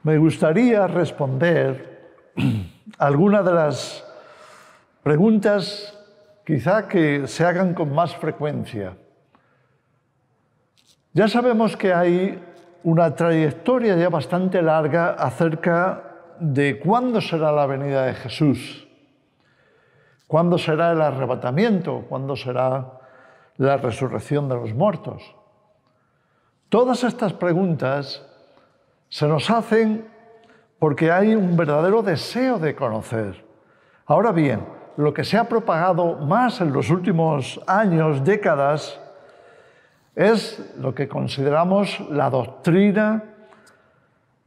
Me gustaría responder algunas de las preguntas quizá que se hagan con más frecuencia. Ya sabemos que hay una trayectoria ya bastante larga acerca de cuándo será la venida de Jesús, cuándo será el arrebatamiento, cuándo será la resurrección de los muertos. Todas estas preguntas se nos hacen porque hay un verdadero deseo de conocer. Ahora bien, lo que se ha propagado más en los últimos años, décadas, es lo que consideramos la doctrina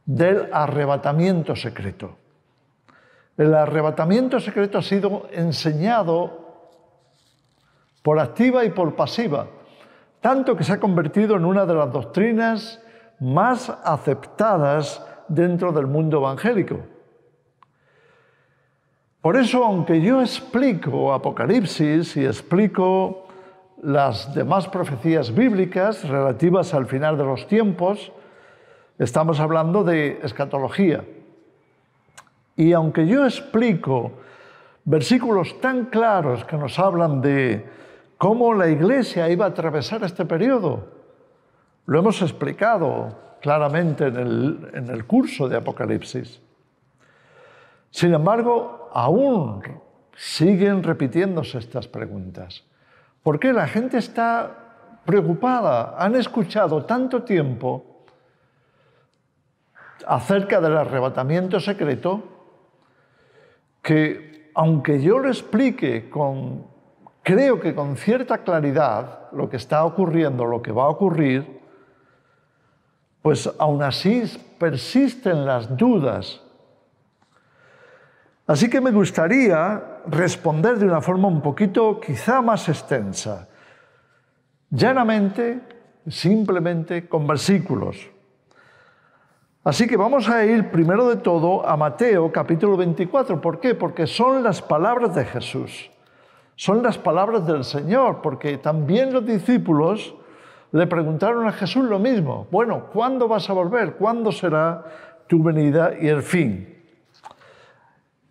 del arrebatamiento secreto. El arrebatamiento secreto ha sido enseñado por activa y por pasiva, tanto que se ha convertido en una de las doctrinas más aceptadas dentro del mundo evangélico. Por eso, aunque yo explico Apocalipsis y explico las demás profecías bíblicas relativas al final de los tiempos, estamos hablando de escatología. Y aunque yo explico versículos tan claros que nos hablan de cómo la Iglesia iba a atravesar este periodo, lo hemos explicado claramente en el curso de Apocalipsis. Sin embargo, aún siguen repitiéndose estas preguntas. ¿Por qué la gente está preocupada? Han escuchado tanto tiempo acerca del arrebatamiento secreto que, aunque yo lo explique creo que con cierta claridad lo que está ocurriendo, lo que va a ocurrir, pues aún así persisten las dudas. Así que me gustaría responder de una forma un poquito quizá más extensa, llanamente, simplemente con versículos. Así que vamos a ir primero de todo a Mateo capítulo 24. ¿Por qué? Porque son las palabras de Jesús, son las palabras del Señor, porque también los discípulos le preguntaron a Jesús lo mismo. Bueno, ¿cuándo vas a volver? ¿Cuándo será tu venida y el fin?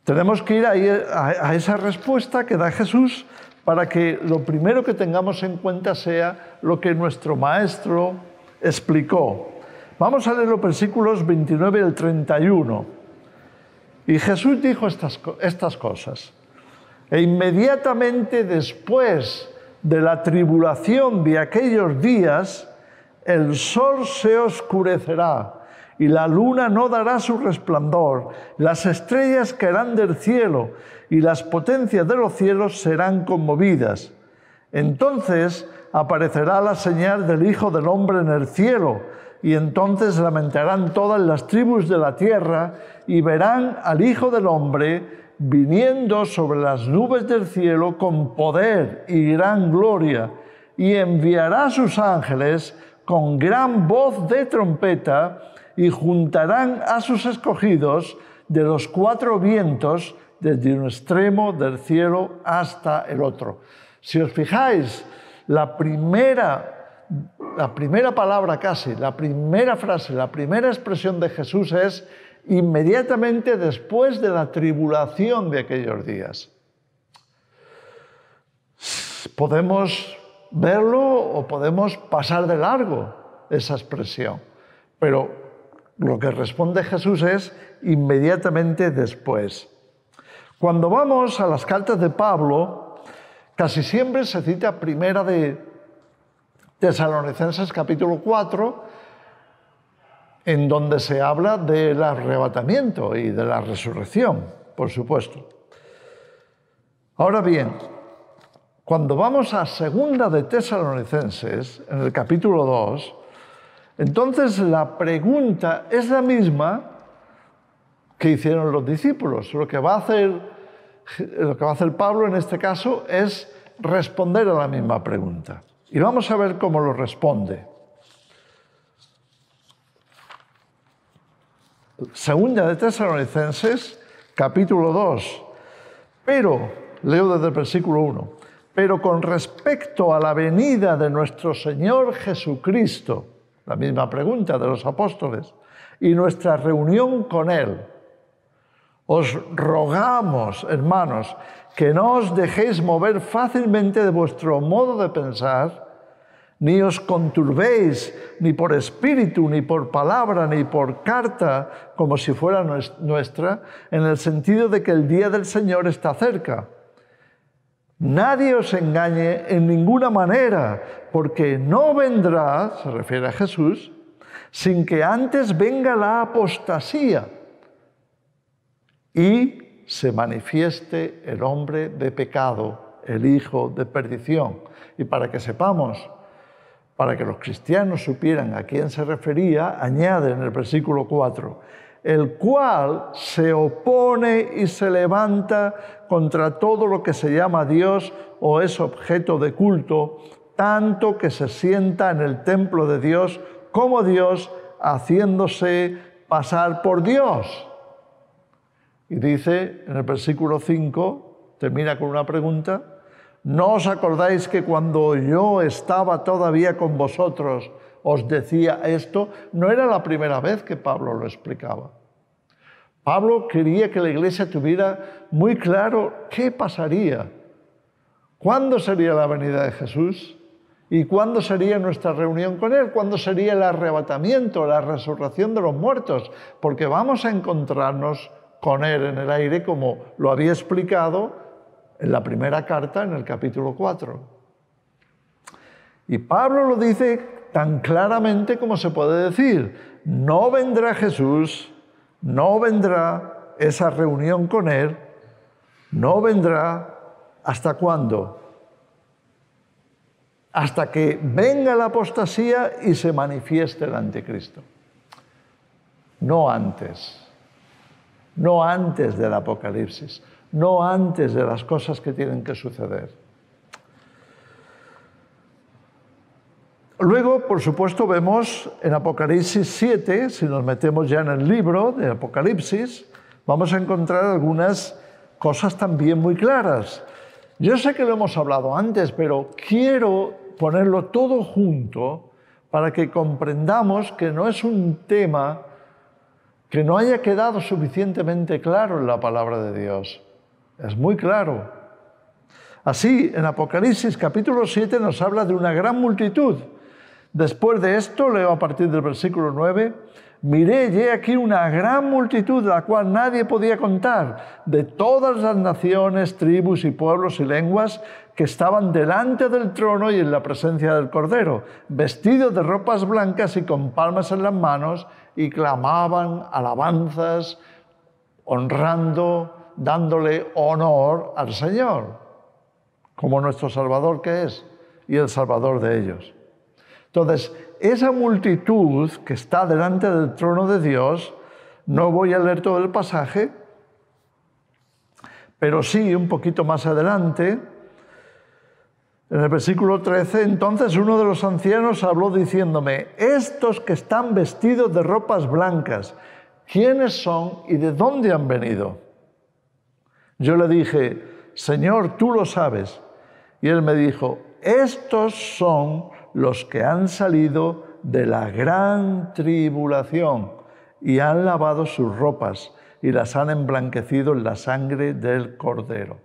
Tenemos que ir a esa respuesta que da Jesús para que lo primero que tengamos en cuenta sea lo que nuestro Maestro explicó. Vamos a leer los versículos 29 al 31. Y Jesús dijo estas cosas. E inmediatamente después de la tribulación de aquellos días, el sol se oscurecerá y la luna no dará su resplandor, las estrellas caerán del cielo y las potencias de los cielos serán conmovidas. Entonces aparecerá la señal del Hijo del Hombre en el cielo, y entonces lamentarán todas las tribus de la tierra y verán al Hijo del Hombre viniendo sobre las nubes del cielo con poder y gran gloria, y enviará a sus ángeles con gran voz de trompeta, y juntarán a sus escogidos de los cuatro vientos, desde un extremo del cielo hasta el otro. Si os fijáis, la primera palabra casi, la primera frase, la primera expresión de Jesús es inmediatamente después de la tribulación de aquellos días. Podemos verlo o podemos pasar de largo esa expresión, pero lo que responde Jesús es inmediatamente después. Cuando vamos a las cartas de Pablo, casi siempre se cita primera de Tesalonicenses capítulo 4, en donde se habla del arrebatamiento y de la resurrección, por supuesto. Ahora bien, cuando vamos a segunda de Tesalonicenses, en el capítulo 2, entonces la pregunta es la misma que hicieron los discípulos. Lo que va a hacer Pablo en este caso es responder a la misma pregunta. Y vamos a ver cómo lo responde. Segunda de Tesalonicenses, capítulo 2. Pero, leo desde el versículo 1, pero con respecto a la venida de nuestro Señor Jesucristo, la misma pregunta de los apóstoles, y nuestra reunión con Él. Os rogamos, hermanos, que no os dejéis mover fácilmente de vuestro modo de pensar, ni os conturbéis, ni por espíritu, ni por palabra, ni por carta, como si fuera nuestra, en el sentido de que el día del Señor está cerca. Nadie os engañe en ninguna manera, porque no vendrá, se refiere a Jesús, sin que antes venga la apostasía y se manifieste el hombre de pecado, el hijo de perdición. Y para que sepamos, para que los cristianos supieran a quién se refería, añade en el versículo 4, el cual se opone y se levanta contra todo lo que se llama Dios o es objeto de culto, tanto que se sienta en el templo de Dios como Dios, haciéndose pasar por Dios. Y dice en el versículo 5, termina con una pregunta, ¿no os acordáis que cuando yo estaba todavía con vosotros os decía esto? No era la primera vez que Pablo lo explicaba. Pablo quería que la iglesia tuviera muy claro qué pasaría, cuándo sería la venida de Jesús y cuándo sería nuestra reunión con Él, cuándo sería el arrebatamiento, la resurrección de los muertos, porque vamos a encontrarnos con Él en el aire, como lo había explicado en la primera carta, en el capítulo 4. Y Pablo lo dice tan claramente como se puede decir. No vendrá Jesús, no vendrá esa reunión con Él, no vendrá ¿hasta cuándo? Hasta que venga la apostasía y se manifieste el anticristo. No antes. No antes del Apocalipsis, no antes de las cosas que tienen que suceder. Luego, por supuesto, vemos en Apocalipsis 7, si nos metemos ya en el libro de Apocalipsis, vamos a encontrar algunas cosas también muy claras. Yo sé que lo hemos hablado antes, pero quiero ponerlo todo junto para que comprendamos que no es un tema que no haya quedado suficientemente claro en la palabra de Dios. Es muy claro. Así, en Apocalipsis capítulo 7 nos habla de una gran multitud. Después de esto, leo a partir del versículo 9, miré y he aquí una gran multitud, la cual nadie podía contar, de todas las naciones, tribus y pueblos y lenguas que estaban delante del trono y en la presencia del Cordero, vestidos de ropas blancas y con palmas en las manos, y clamaban alabanzas, honrando, dándole honor al Señor, como nuestro Salvador que es, y el Salvador de ellos. Entonces, esa multitud que está delante del trono de Dios, no voy a leer todo el pasaje, pero sí, un poquito más adelante, en el versículo 13, entonces uno de los ancianos habló diciéndome, estos que están vestidos de ropas blancas, ¿quiénes son y de dónde han venido? Yo le dije, Señor, tú lo sabes. Y él me dijo, estos son los que han salido de la gran tribulación y han lavado sus ropas y las han emblanquecido en la sangre del Cordero.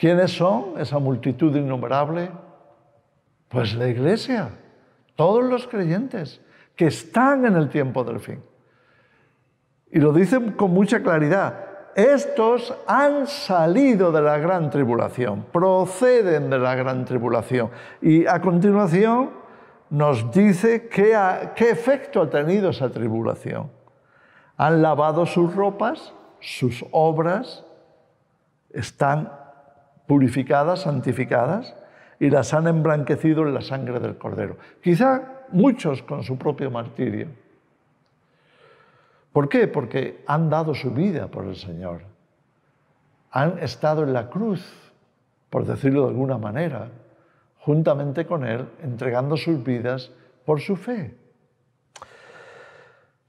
¿Quiénes son esa multitud innumerable? Pues la iglesia, todos los creyentes que están en el tiempo del fin. Y lo dicen con mucha claridad. Estos han salido de la gran tribulación, proceden de la gran tribulación. Y a continuación nos dice qué efecto ha tenido esa tribulación. Han lavado sus ropas, sus obras están purificadas, santificadas, y las han emblanquecido en la sangre del Cordero. Quizá muchos con su propio martirio. ¿Por qué? Porque han dado su vida por el Señor. Han estado en la cruz, por decirlo de alguna manera, juntamente con Él, entregando sus vidas por su fe.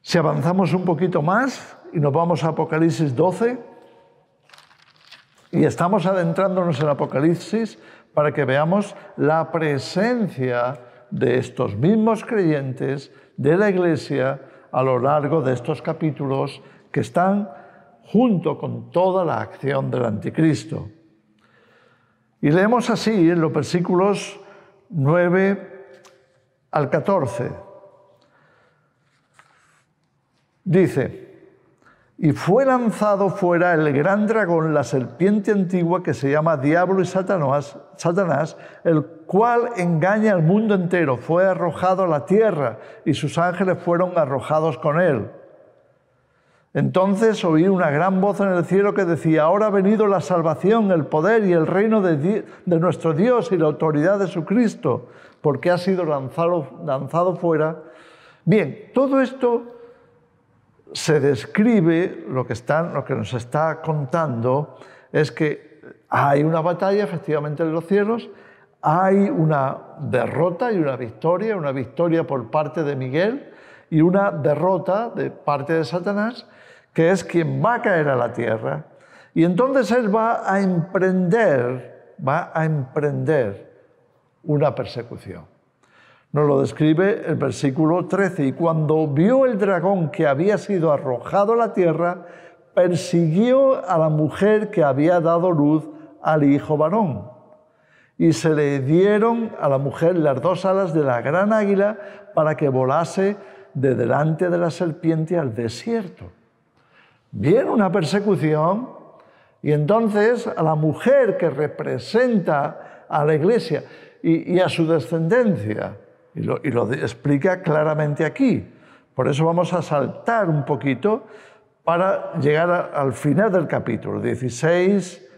Si avanzamos un poquito más y nos vamos a Apocalipsis 12, y estamos adentrándonos en Apocalipsis para que veamos la presencia de estos mismos creyentes de la Iglesia a lo largo de estos capítulos que están junto con toda la acción del anticristo. Y leemos así en los versículos 9 al 14. Dice: y fue lanzado fuera el gran dragón, la serpiente antigua que se llama Diablo y Satanás, el cual engaña al mundo entero. Fue arrojado a la tierra y sus ángeles fueron arrojados con él. Entonces oí una gran voz en el cielo que decía: ahora ha venido la salvación, el poder y el reino de nuestro Dios y la autoridad de su Cristo, porque ha sido lanzado fuera. Bien, todo esto se describe, lo que nos está contando es que hay una batalla efectivamente en los cielos, hay una derrota y una victoria por parte de Miguel y una derrota de parte de Satanás, que es quien va a caer a la tierra. Y entonces él va a emprender una persecución. Nos lo describe el versículo 13. Y cuando vio el dragón que había sido arrojado a la tierra, persiguió a la mujer que había dado luz al hijo varón. Y se le dieron a la mujer las dos alas de la gran águila para que volase de delante de la serpiente al desierto. Viene una persecución y entonces a la mujer que representa a la Iglesia y a su descendencia, y lo explica claramente aquí. Por eso vamos a saltar un poquito para llegar al final del capítulo, 16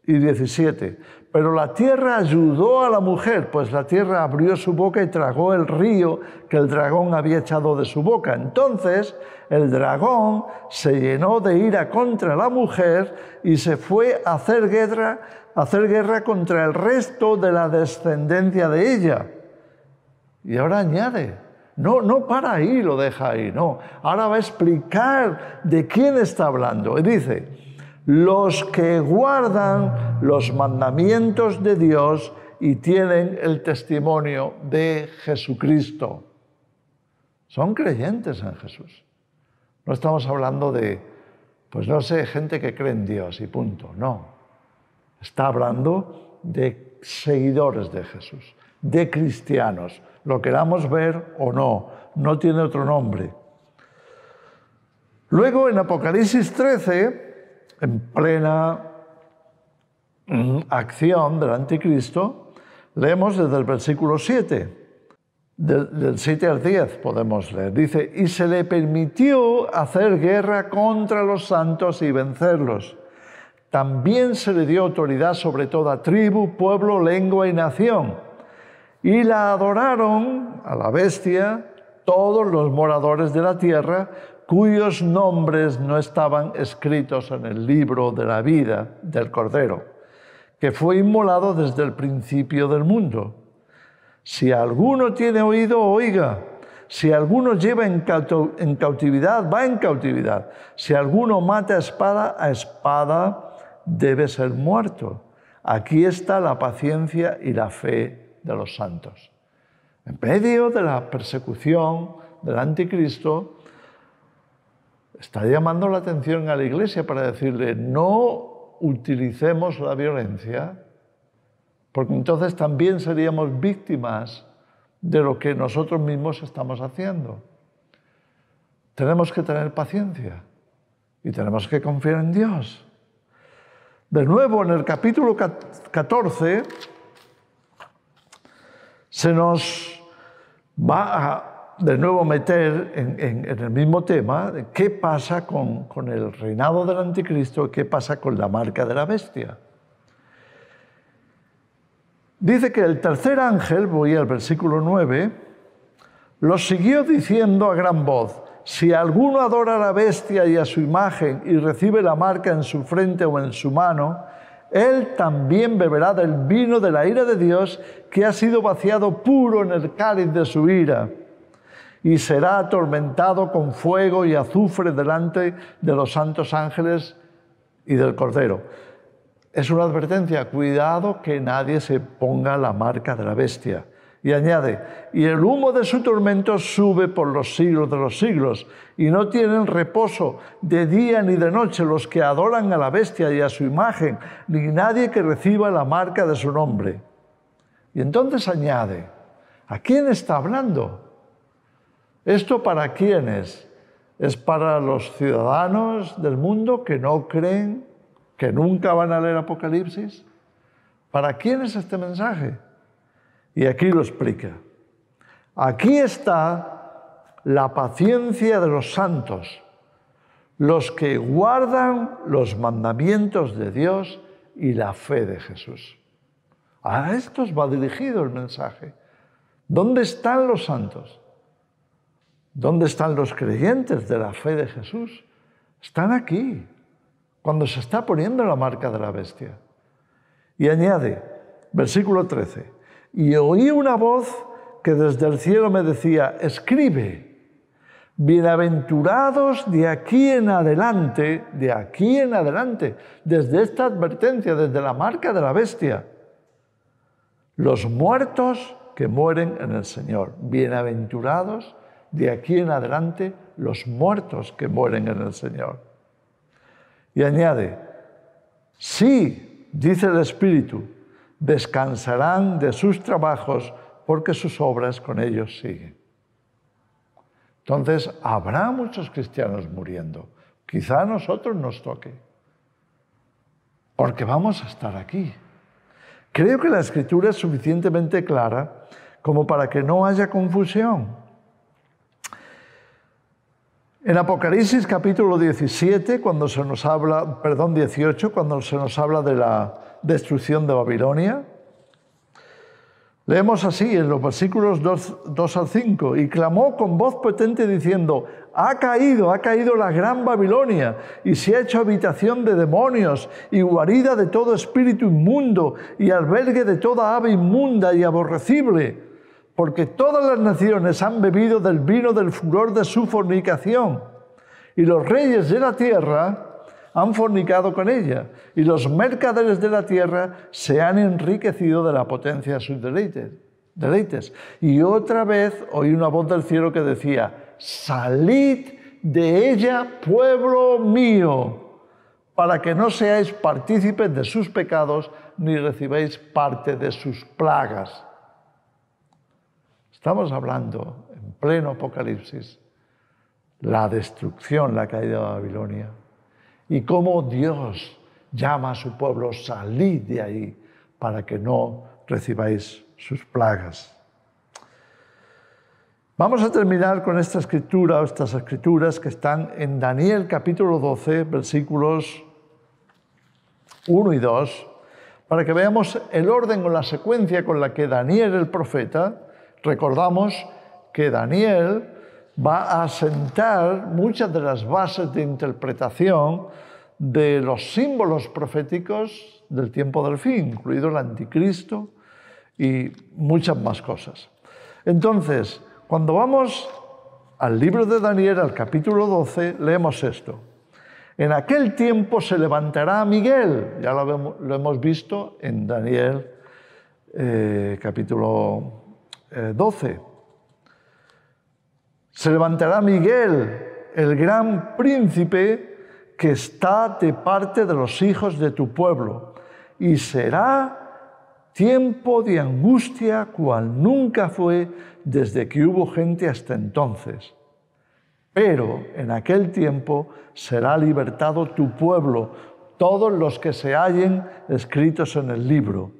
y 17. Pero la tierra ayudó a la mujer, pues la tierra abrió su boca y tragó el río que el dragón había echado de su boca. Entonces el dragón se llenó de ira contra la mujer y se fue a hacer guerra contra el resto de la descendencia de ella. Y ahora añade, no para ahí, lo deja ahí, no. Ahora va a explicar de quién está hablando. Y dice: los que guardan los mandamientos de Dios y tienen el testimonio de Jesucristo. Son creyentes en Jesús. No estamos hablando de, pues no sé, gente que cree en Dios y punto. No. Está hablando de seguidores de Jesús, de cristianos. Lo queramos ver o no, no tiene otro nombre. Luego en Apocalipsis 13, en plena acción del anticristo, leemos desde el versículo 7, del 7 al 10 podemos leer. Dice: y se le permitió hacer guerra contra los santos y vencerlos. También se le dio autoridad sobre toda tribu, pueblo, lengua y nación. Y la adoraron a la bestia todos los moradores de la tierra, cuyos nombres no estaban escritos en el libro de la vida del Cordero, que fue inmolado desde el principio del mundo. Si alguno tiene oído, oiga. Si alguno lleva en cautividad, va en cautividad. Si alguno mata a espada debe ser muerto. Aquí está la paciencia y la fe de los santos. En medio de la persecución del anticristo, está llamando la atención a la Iglesia para decirle: no utilicemos la violencia, porque entonces también seríamos víctimas de lo que nosotros mismos estamos haciendo. Tenemos que tener paciencia y tenemos que confiar en Dios. De nuevo, en el capítulo 14, se nos va a de nuevo meter en el mismo tema de qué pasa con el reinado del anticristo, qué pasa con la marca de la bestia. Dice que el tercer ángel, voy al versículo 9, lo siguió diciendo a gran voz: si alguno adora a la bestia y a su imagen y recibe la marca en su frente o en su mano, él también beberá del vino de la ira de Dios, que ha sido vaciado puro en el cáliz de su ira, y será atormentado con fuego y azufre delante de los santos ángeles y del Cordero. Es una advertencia: cuidado que nadie se ponga la marca de la bestia. Y añade, y el humo de su tormento sube por los siglos de los siglos, y no tienen reposo de día ni de noche los que adoran a la bestia y a su imagen, ni nadie que reciba la marca de su nombre. Y entonces añade, ¿a quién está hablando? ¿Esto para quién es? ¿Es para los ciudadanos del mundo que no creen, que nunca van a leer Apocalipsis? ¿Para quién es este mensaje? Y aquí lo explica. Aquí está la paciencia de los santos, los que guardan los mandamientos de Dios y la fe de Jesús. A estos va dirigido el mensaje. ¿Dónde están los santos? ¿Dónde están los creyentes de la fe de Jesús? Están aquí, cuando se está poniendo la marca de la bestia. Y añade, versículo 13, y oí una voz que desde el cielo me decía, escribe, bienaventurados de aquí en adelante, desde esta advertencia, desde la marca de la bestia, los muertos que mueren en el Señor. Bienaventurados de aquí en adelante los muertos que mueren en el Señor. Y añade, sí, dice el Espíritu, descansarán de sus trabajos porque sus obras con ellos siguen. Entonces, habrá muchos cristianos muriendo. Quizá a nosotros nos toque, porque vamos a estar aquí. Creo que la Escritura es suficientemente clara como para que no haya confusión. En Apocalipsis capítulo 17, 18, cuando se nos habla de la destrucción de Babilonia, leemos así en los versículos 2 al 5, y clamó con voz potente diciendo, ha caído la gran Babilonia, y se ha hecho habitación de demonios, y guarida de todo espíritu inmundo, y albergue de toda ave inmunda y aborrecible, porque todas las naciones han bebido del vino del furor de su fornicación, y los reyes de la tierra han fornicado con ella, y los mercaderes de la tierra se han enriquecido de la potencia de sus deleites. Y otra vez oí una voz del cielo que decía, salid de ella, pueblo mío, para que no seáis partícipes de sus pecados, ni recibáis parte de sus plagas. Estamos hablando, en pleno Apocalipsis, la destrucción, la caída de Babilonia, y cómo Dios llama a su pueblo, salid de ahí, para que no recibáis sus plagas. Vamos a terminar con estas escrituras que están en Daniel capítulo 12, versículos 1 y 2, para que veamos el orden o la secuencia con la que Daniel el profeta, recordamos que Daniel va a asentar muchas de las bases de interpretación de los símbolos proféticos del tiempo del fin, incluido el anticristo y muchas más cosas. Entonces, cuando vamos al libro de Daniel, al capítulo 12, leemos esto. En aquel tiempo se levantará Miguel, ya lo hemos visto en Daniel capítulo 12. Se levantará Miguel, el gran príncipe que está de parte de los hijos de tu pueblo, y será tiempo de angustia cual nunca fue desde que hubo gente hasta entonces. Pero en aquel tiempo será libertado tu pueblo, todos los que se hallen escritos en el libro.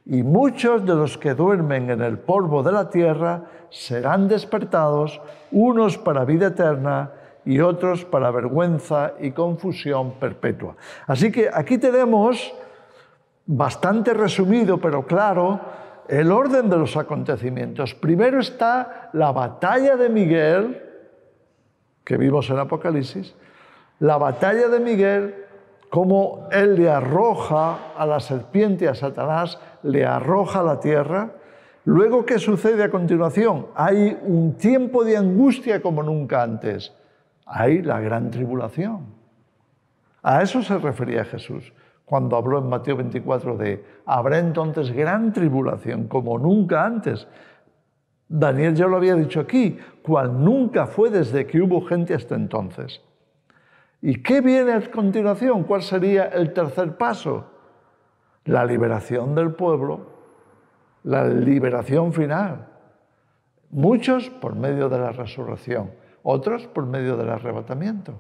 Y muchos de los que duermen en el polvo de la tierra serán despertados, unos para vida eterna y otros para vergüenza y confusión perpetua. Así que aquí tenemos, bastante resumido pero claro, el orden de los acontecimientos. Primero está la batalla de Miguel, que vimos en Apocalipsis, la batalla de Miguel, cómo él le arroja a la serpiente, a Satanás, le arroja a la tierra. Luego, ¿qué sucede a continuación? Hay un tiempo de angustia como nunca antes. Hay la gran tribulación. A eso se refería Jesús cuando habló en Mateo 24 de habrá entonces gran tribulación como nunca antes. Daniel ya lo había dicho aquí, cual nunca fue desde que hubo gente hasta entonces. ¿Y qué viene a continuación? ¿Cuál sería el tercer paso? La liberación del pueblo, la liberación final. Muchos por medio de la resurrección, otros por medio del arrebatamiento.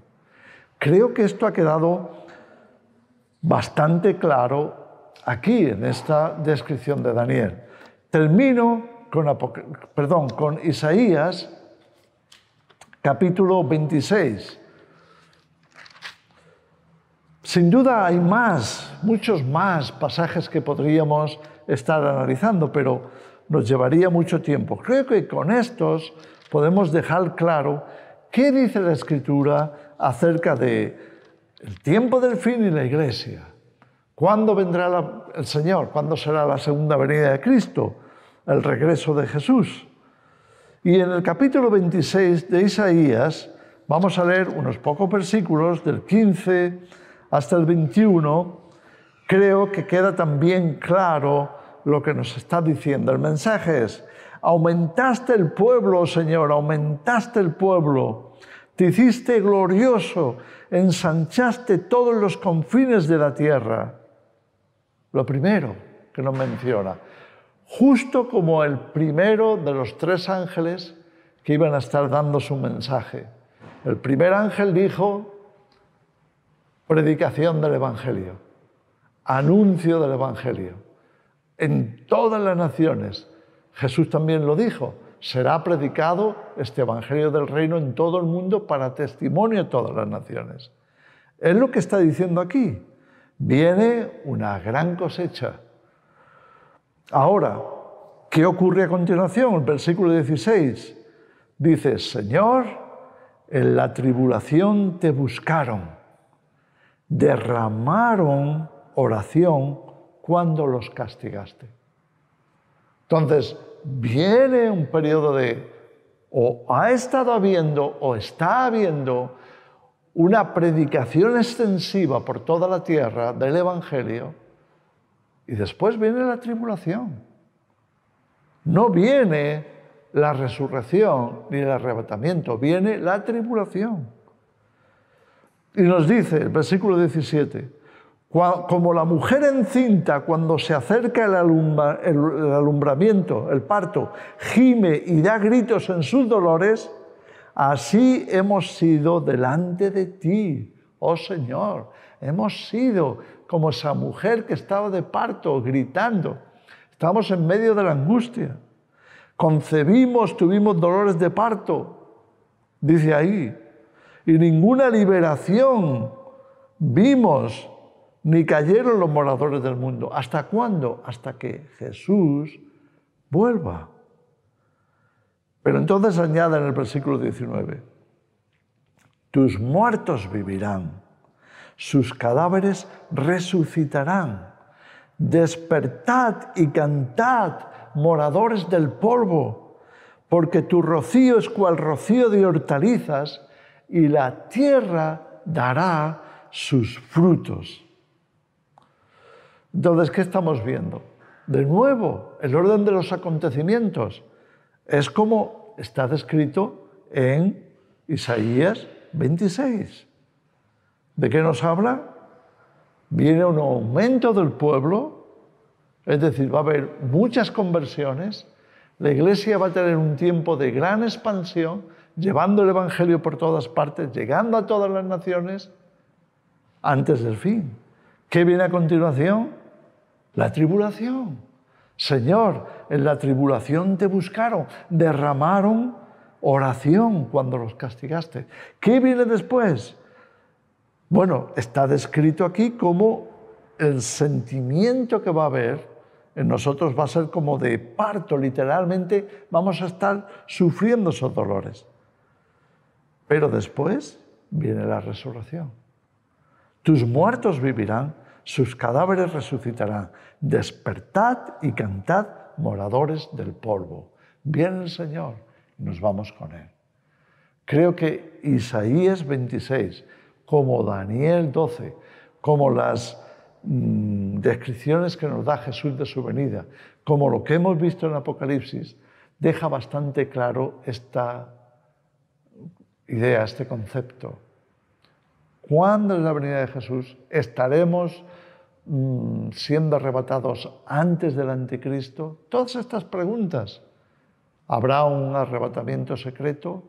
Creo que esto ha quedado bastante claro aquí, en esta descripción de Daniel. Termino con Isaías, capítulo 26. Sin duda hay muchos más pasajes que podríamos estar analizando, pero nos llevaría mucho tiempo. Creo que con estos podemos dejar claro qué dice la Escritura acerca del tiempo del fin y la Iglesia. ¿Cuándo vendrá el Señor? ¿Cuándo será la segunda venida de Cristo? El regreso de Jesús. Y en el capítulo 26 de Isaías vamos a leer unos pocos versículos del 15 hasta el 21. Creo que queda también claro lo que nos está diciendo. El mensaje es: aumentaste el pueblo, Señor, aumentaste el pueblo, te hiciste glorioso, ensanchaste todos los confines de la tierra. Lo primero que nos menciona, justo como el primero de los 3 ángeles que iban a estar dando su mensaje. El primer ángel dijo: predicación del Evangelio, anuncio del Evangelio. En todas las naciones, Jesús también lo dijo, será predicado este Evangelio del Reino en todo el mundo para testimonio a todas las naciones. Es lo que está diciendo aquí. Viene una gran cosecha. Ahora, ¿qué ocurre a continuación? El versículo 16 dice: Señor, en la tribulación te buscaron, derramaron oración cuando los castigaste. Entonces, viene un periodo o ha estado habiendo o está habiendo una predicación extensiva por toda la tierra del Evangelio, y después viene la tribulación. No viene la resurrección ni el arrebatamiento, viene la tribulación. Y nos dice el versículo 17: como la mujer encinta cuando se acerca el alumbramiento, el parto, gime y da gritos en sus dolores, así hemos sido delante de ti, oh Señor. Hemos sido como esa mujer que estaba de parto, gritando. Estamos en medio de la angustia. Concebimos, tuvimos dolores de parto, dice ahí, y ninguna liberación vimos, ni cayeron los moradores del mundo. ¿Hasta cuándo? Hasta que Jesús vuelva. Pero entonces añade en el versículo 19: tus muertos vivirán, sus cadáveres resucitarán. Despertad y cantad, moradores del polvo, porque tu rocío es cual rocío de hortalizas, y la tierra dará sus frutos. Entonces, ¿qué estamos viendo? De nuevo, el orden de los acontecimientos es como está descrito en Isaías 26. ¿De qué nos habla? Viene un aumento del pueblo, es decir, va a haber muchas conversiones, la Iglesia va a tener un tiempo de gran expansión, llevando el Evangelio por todas partes, llegando a todas las naciones, antes del fin. ¿Qué viene a continuación? La tribulación. Señor, en la tribulación te buscaron, derramaron oración cuando los castigaste. ¿Qué viene después? Bueno, está descrito aquí como el sentimiento que va a haber en nosotros va a ser como de parto, literalmente vamos a estar sufriendo esos dolores. Pero después viene la resurrección. Tus muertos vivirán, sus cadáveres resucitarán. Despertad y cantad, moradores del polvo. Viene el Señor y nos vamos con Él. Creo que Isaías 26, como Daniel 12, como las descripciones que nos da Jesús de su venida, como lo que hemos visto en Apocalipsis, deja bastante claro esta idea, este concepto. ¿Cuándo es la venida de Jesús? ¿Estaremos siendo arrebatados antes del anticristo? Todas estas preguntas. ¿Habrá un arrebatamiento secreto?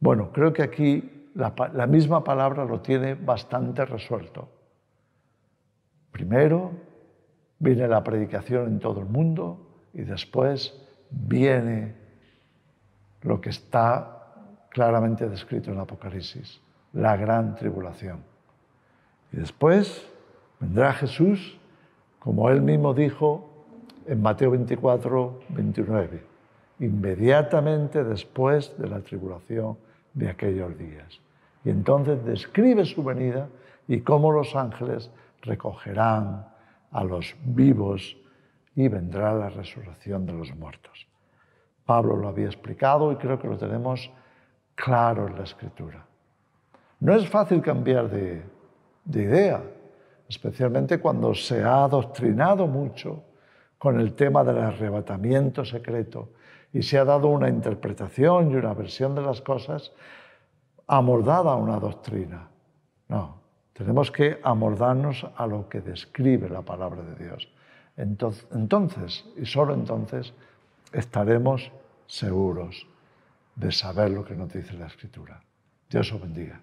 Bueno, creo que aquí la misma palabra lo tiene bastante resuelto. Primero viene la predicación en todo el mundo y después viene lo que está claramente descrito en Apocalipsis, la gran tribulación. Y después vendrá Jesús, como él mismo dijo en Mateo 24, 29, inmediatamente después de la tribulación de aquellos días. Y entonces describe su venida y cómo los ángeles recogerán a los vivos y vendrá la resurrección de los muertos. Pablo lo había explicado y creo que lo tenemos claro en la Escritura. No es fácil cambiar de idea, especialmente cuando se ha adoctrinado mucho con el tema del arrebatamiento secreto y se ha dado una interpretación y una versión de las cosas amordada a una doctrina. No, tenemos que amordarnos a lo que describe la palabra de Dios. Entonces, y solo entonces, estaremos seguros de saber lo que nos dice la Escritura. Dios os bendiga.